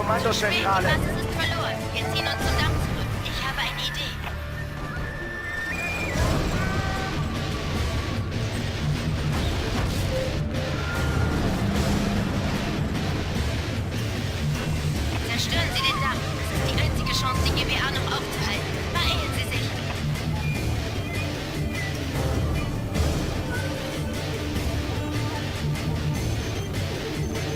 Kommandozentrale. Die Basis ist verloren. Wir ziehen uns zum Damm zurück. Ich habe eine Idee. Zerstören Sie den Damm. Das ist die einzige Chance, die GBA noch aufzuhalten. Beeilen Sie sich.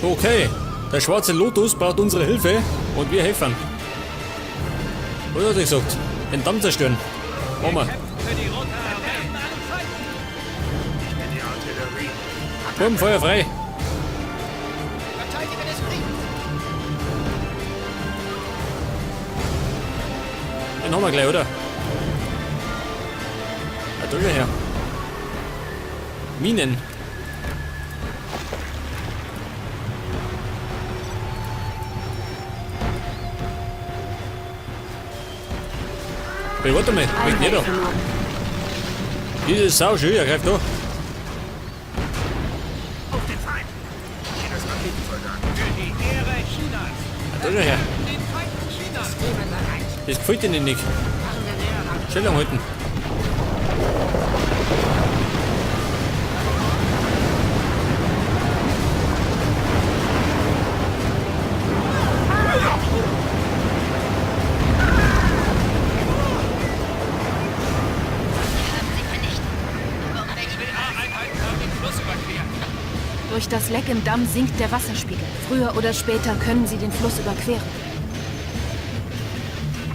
Okay, der schwarze Lotus braucht unsere Hilfe und wir helfen. Oder hat er gesagt? Den Damm zerstören. Machen wir. Komm, Feuer frei. Den haben wir gleich, oder? Ja, drüber her. Minen. Hey, warte mal, weg nicht da. Diese Sau schön, er greift da. Auf den Feind. Jedes Raketensoldat. Für die Ehre Chinas. Ja, da her. Den Feinden Chinas. Nehmen bereit. Das gefällt Ihnen nicht. Stellung halten. Durch das Leck im Damm sinkt der Wasserspiegel. Früher oder später können sie den Fluss überqueren.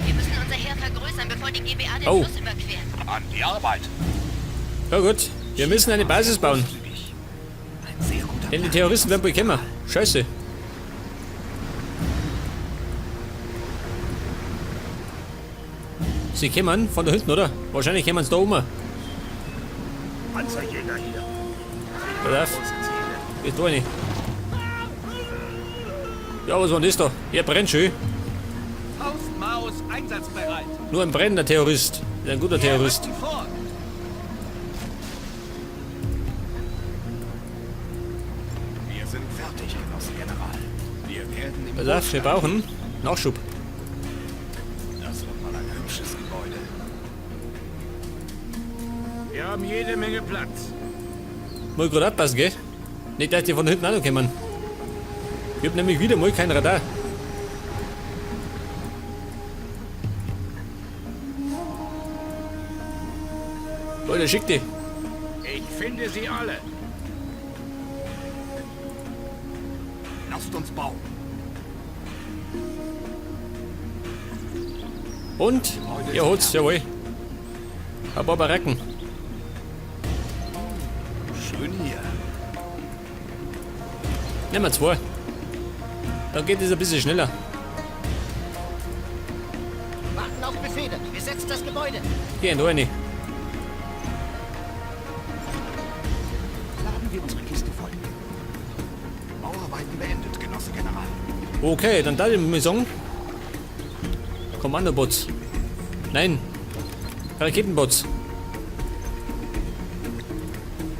Wir müssen unser Heer vergrößern, bevor die GBA den Oh. Fluss überqueren. An die Arbeit. Ja gut, wir müssen eine Basis bauen. Ein sehr guter Denn die Terroristen werden bald kommen. Scheiße. Sie kommen von da hinten, oder? Wahrscheinlich kommen sie da oben. Panzerjäger hier. Pass auf. Geht da rein. Ja, was war denn das da? Er brennt schön. Faustmaus einsatzbereit. Nur ein brennender Terrorist. Ein guter Terrorist. Vor. Wir sind fertig, Genosse General. Wir werden im Pass auf, wir brauchen Nachschub. Das wird mal ein hübsches Gebäude. Wir haben jede Menge Platz. Muss ich gerade abpassen, gell? Nicht, dass die von hinten auch noch kommen. Ich hab nämlich wieder mal kein Radar. Leute, schick die. Ich finde sie alle. Lasst uns bauen. Und? Ihr holt's, jawohl. Hab aber Recken. Schön hier. Nehmen wir zwei. Dann geht es ein bisschen schneller. Warten auf Befehle. Besetzt das Gebäude. Geh da rein. Laden wir unsere Kiste voll. Bauarbeiten beendet, Genosse General. Okay, dann da ich sagen. Kommandobots. Nein. Raketenbots.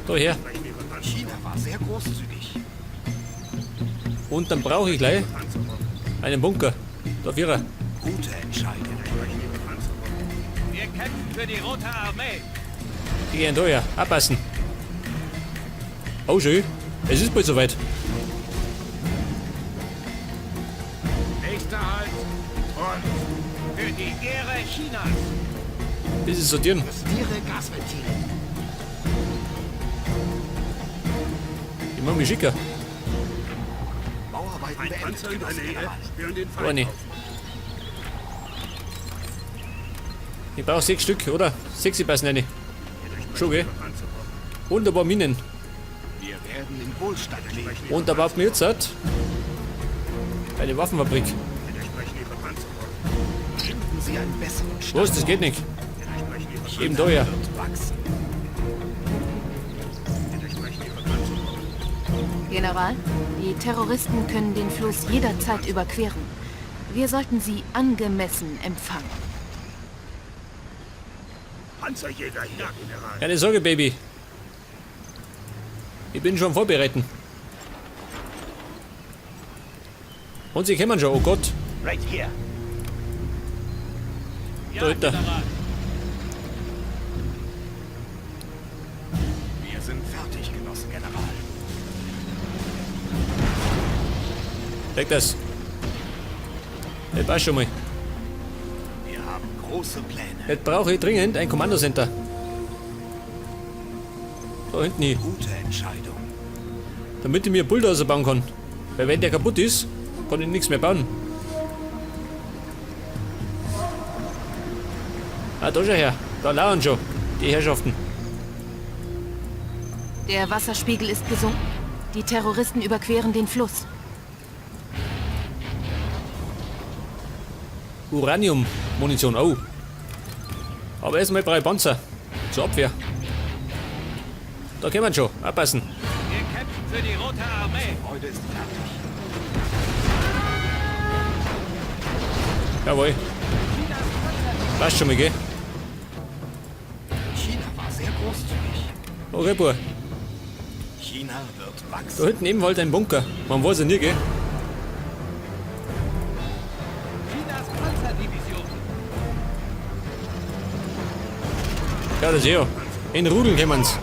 Da her. China war sehr großzügig. Und dann brauche ich gleich einen Bunker. Da Vierer. Gute Entscheidung. Wir kämpfen für die Rote Armee. Die gehen da her. Abpassen. Oh schön. Es ist bald soweit. Nächster Halt. Und für die Ehre Chinas. Bis es sortieren. Justiere Gasventile. Ich mach mich schicker. Bauarbeiten beendet, Genosse General. Da rein. Ich brauche 6 Stück, oder? 6 passen rein. Schon, gell? Wunderbar Minen. Wir werden in Wohlstand leben. Und da baut mir jetzt eine Waffenfabrik. Finden Sie einen besseren Stand. Was? Das geht nicht. Eben da her. Wird wachsen. General, die Terroristen können den Fluss jederzeit überqueren. Wir sollten sie angemessen empfangen. Panzerjäger hier, General. Keine Sorge, Baby. Ich bin schon vorbereitet. Und sie kommen schon, oh Gott. Right here. Da hinten. Wir sind fertig, Genosse General. Weg das. Das passt schon mal. Wir haben große Pläne. Jetzt brauche ich dringend ein Kommandocenter. Da hinten hin. Gute Entscheidung. Damit ich mir Bulldozer bauen kann. Weil wenn der kaputt ist, kann ich nichts mehr bauen. Ah, da schon her. Da lauern schon die Herrschaften. Der Wasserspiegel ist gesunken. Die Terroristen überqueren den Fluss. Uranium-Munition, oh. Aber erstmal brauche ich Panzer. Zur Abwehr. Da können wir schon. Abpassen. Wir kämpfen für die Rote Armee. Heute ist fertig. Jawohl. Passt schon mal, gell? China war sehr großzügig. Okay, Bub. China wird Da wachsen. hinten ebenfalls ein Bunker. Man weiß ja nie, gell? Chinas Panzerdivision. Ja, das ja. In Rudeln kommen's.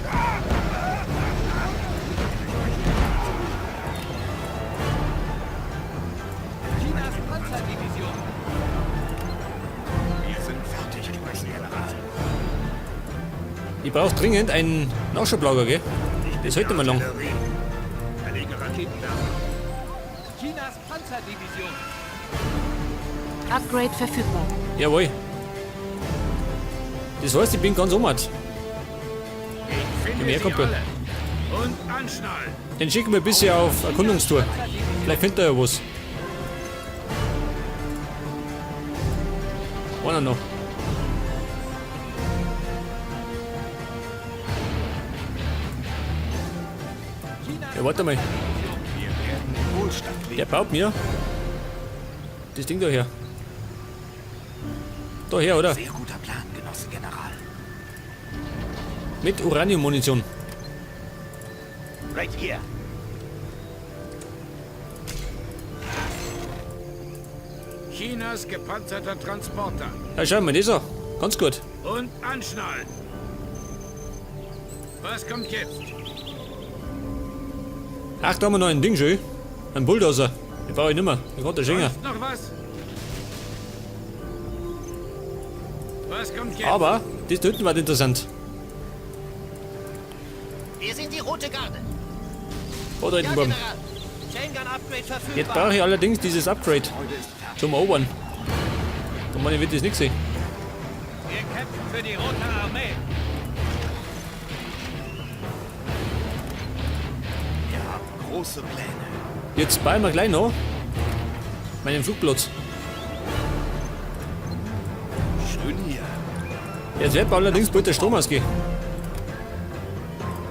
Chinas Panzerdivision. Wir sind fertig, Genosse General. Ich brauche dringend einen Nachschublager, gell? Das hält mal lang. Verlege Raketenwerfer. Chinas Panzerdivision. Upgrade verfügbar. Jawohl. Das heißt, ich bin ganz omat. Ich finde mehr sie Kumpel. alle. Und anschnallen. Den schicken wir ein bisschen auf Erkundungstour. Vielleicht findet er ja was. Einer noch. Ja, warte mal. Wir werden in Wohlstand leben. Der baut mir das Ding da her. Da her, oder? Sehr guter Plan, Genosse General. Mit Uranium-Munition. Right here. Chinas gepanzerter Transporter. Ja, schau mal, das auch. Ganz gut. Und anschnallen. Was kommt jetzt? Ach, da haben wir noch ein Ding schön. Ein Bulldozer. Den brauche ich nicht mehr. Den kann der Schenker. Sonst noch was? Was kommt jetzt? Aber das da hinten war interessant. Wir sind die Rote Garde. Da hinten Ja, beim. General. Chaingun Upgrade verfügbar. Jetzt brauche ich allerdings dieses Upgrade Heute ist fertig. zum Erobern. Da meine ich, wird das nicht sehen. Wir kämpfen für die Rote Armee. Wir haben große Pläne. Jetzt bauen wir gleich noch meinen Flugplatz. Schön hier. Jetzt wird allerdings bald der Strom ausgehen.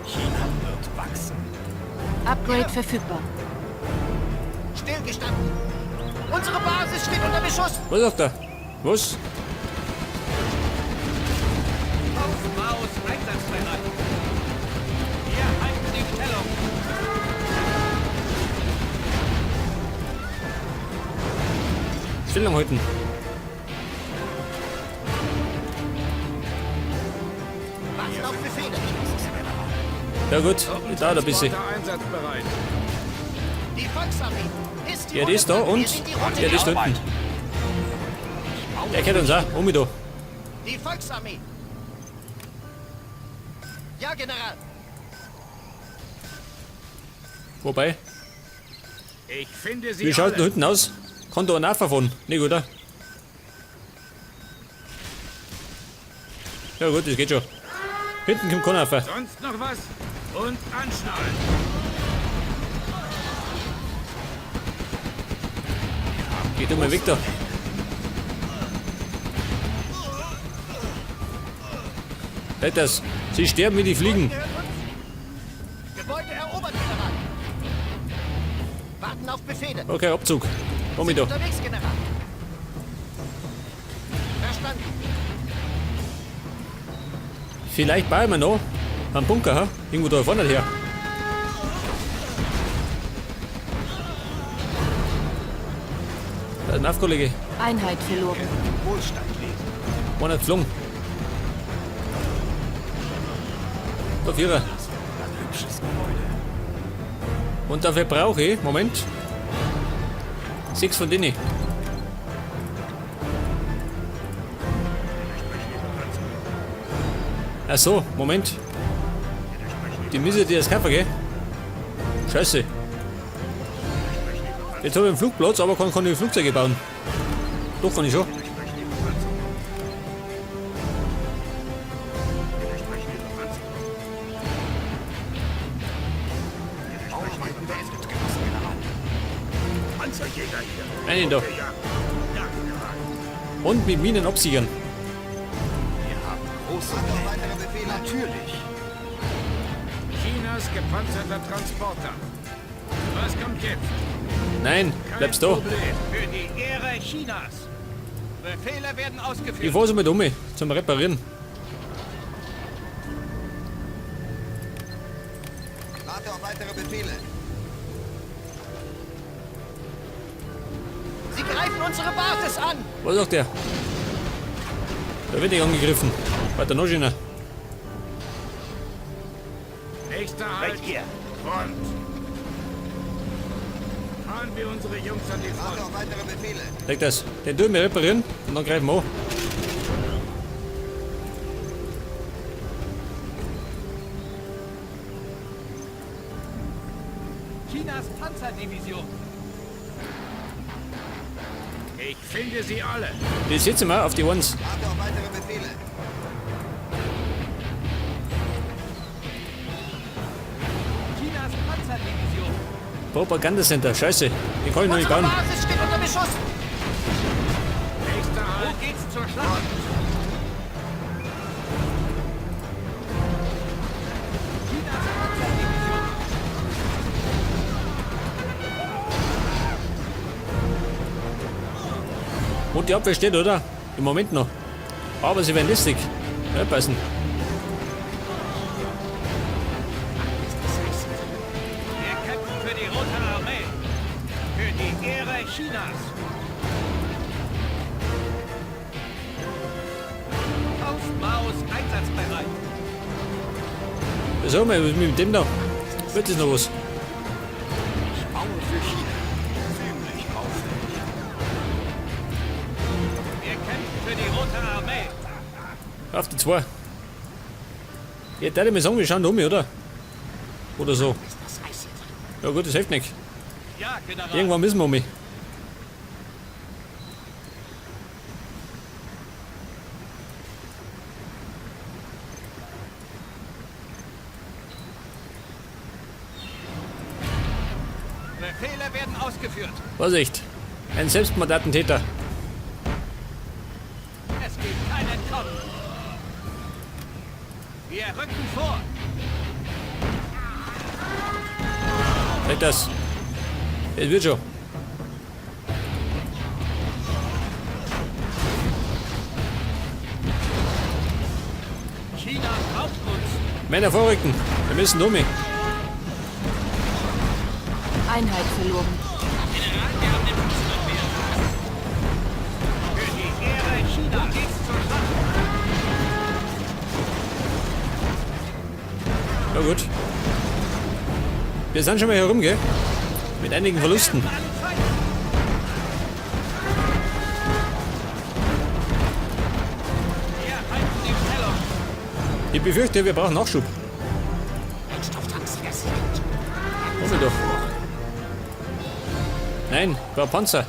China wird wachsen. Upgrade verfügbar. Stillgestanden. Unsere Basis steht unter Beschuss. Was sagt er? Was? Aufbaus einsatzbereit. Wir halten die Stellung. Stellung halten. Warten auf Befehle. Ja gut, dauert ein bisschen. Transporter einsatzbereit. Die Volksarmee ist die Ja, die ist da Rote Garde. und Wir sind die Rote ja, die ist da Garde. hinten. Der kennt uns auch. Um da. Die Volksarmee. Ja, General. Wobei, Ich finde sie wie schaut da alle. hinten aus? Kann da ein nachverfahren? Nicht, oder? Ja gut, das geht schon. Hinten kommt keiner rauf. Sonst noch was? Und anschnallen. Geht doch mal weg da. Hört das? Sie sterben wie die Fliegen. Gebäude erobert, General. Warten auf Befehle. Okay, Abzug. Komm ich Sind da. unterwegs, General. Verstanden. Vielleicht bauen wir noch einen Bunker, ha? Irgendwo da vorne her. Ein Aufkollege. Einheit verloren. Wohlstand lesen. Einer geflogen. Da Vierer. Ein hübsches Gebäude. Und dafür brauche ich, Moment, 6 von denen. Ach so, Moment. Die müssen dir das kaufen, gell? Scheiße. Jetzt habe ich einen Flugplatz, aber kann ich Flugzeuge bauen. Doch, kann ich schon. Panzerjäger hier. Einen da. Ja, General. Und mit Minen absichern. Wir haben große Noch weitere Befehle? Natürlich. Chinas gepanzerter Transporter. Was kommt jetzt? Nein, Kein bleibst da. Problem. Für die Ehre Chinas. Befehle werden Ich ausgeführt. fahre so mit um zum Reparieren. Warte auf weitere Befehle. Sie greifen unsere Basis an! Was sagt der? Da wird nicht angegriffen. Weiter noch schöner. Nächster Halt. hier. Front. Fahren wir unsere Jungs an die Warte Front. auf weitere Befehle. Leg das. Den tun wir reparieren und dann greifen wir an. Chinas Panzerdivision. Ich finde sie alle. Die sitzen wir auf die Ones. Warte auf weitere Befehle. Chinas Panzerdivision. Propagandacenter, scheiße. Den kann ich noch nicht bauen. Basis steht unter Beschuss! Nächster Halt. Wo geht's zur Schlacht? Chinas Panzerdivision. Und die Abwehr steht, oder? Im Moment noch. Aber sie werden listig. Ja, passen. Wir kämpfen für die Rote Armee. Für die Ehre Chinas. Auf Maus einsatzbereit. Was haben wir mit dem da? Wird das noch was? Baue für China. Ziemlich aufwendig. Wir kämpfen für die Rote Armee. Auf die 2. Ja, da mir sagen, wir schauen da um, oder? Oder so. Ja gut, das hilft nicht. Ja, General. Irgendwann müssen wir um. Befehle werden ausgeführt. Vorsicht. Ein Selbstmordattentäter. Es gibt kein Entkommen. Wir rücken vor. Leg das. Es wird schon. China braucht uns. Männer vorrücken. Wir müssen um. Einheit verloren. General, wir haben den Flugzeug Für die Ehre China. Wo geht's zur Schlacht? Ja gut. Wir sind schon mal herum, gell? Mit einigen Verlusten. An die Feinde. Wir halten die Stellung. Ich befürchte, wir brauchen Nachschub. Komm wir doch. Nein, war Panzer.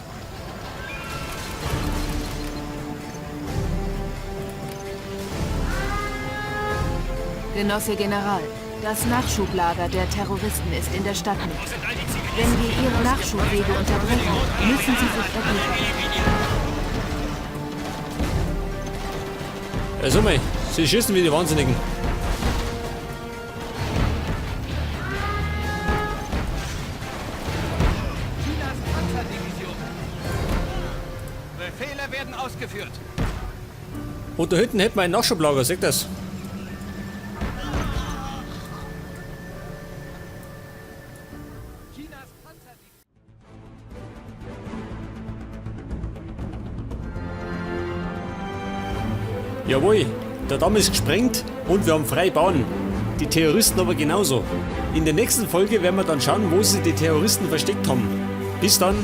Genosse General, das Nachschublager der Terroristen ist in der Stadt mit. Wenn wir ihre Nachschubwege unterbrechen, müssen sie sich ergeben. Also mal, sie schießen wie die Wahnsinnigen. Chinas Panzerdivision. Befehle werden ausgeführt. Und da hinten hätten wir ein Nachschublager, seht das? Chinas Panzerdivision. Jawohl, der Damm ist gesprengt und wir haben freie Bahn. Die Terroristen aber genauso. In der nächsten Folge werden wir dann schauen, wo sie die Terroristen versteckt haben. Bis dann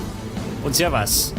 und Servus.